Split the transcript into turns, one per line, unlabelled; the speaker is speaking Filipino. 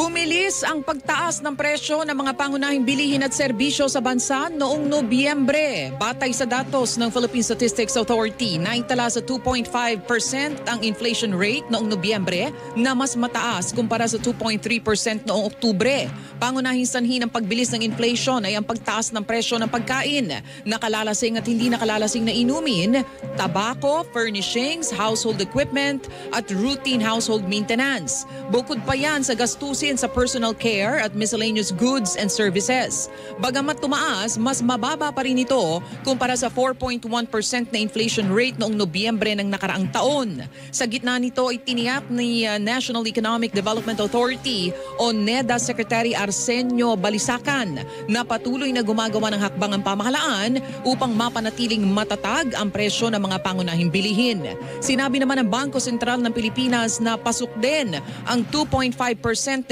Bumilis ang pagtaas ng presyo ng mga pangunahing bilihin at serbisyo sa bansa noong Nobyembre. Batay sa datos ng Philippine Statistics Authority, naitala sa 2.5% ang inflation rate noong Nobyembre na mas mataas kumpara sa 2.3% noong Oktubre. Pangunahing sanhi ng pagbilis ng inflation ay ang pagtaas ng presyo ng pagkain, nakalalasing at hindi nakalalasing na inumin, tabako, furnishings, household equipment at routine household maintenance. Bukod pa yan sa gastusin sa personal care at miscellaneous goods and services. Bagamat tumaas, mas mababa pa rin ito kumpara sa 4.1% na inflation rate noong Nobyembre ng nakaraang taon. Sa gitna nito ay tiniyak ni National Economic Development Authority o NEDA Secretary Arsenio Balisacan na patuloy na gumagawa ng hakbang ang pamahalaan upang mapanatiling matatag ang presyo ng mga pangunahing bilihin. Sinabi naman ng Bangko Sentral ng Pilipinas na pasok din ang 2.5% na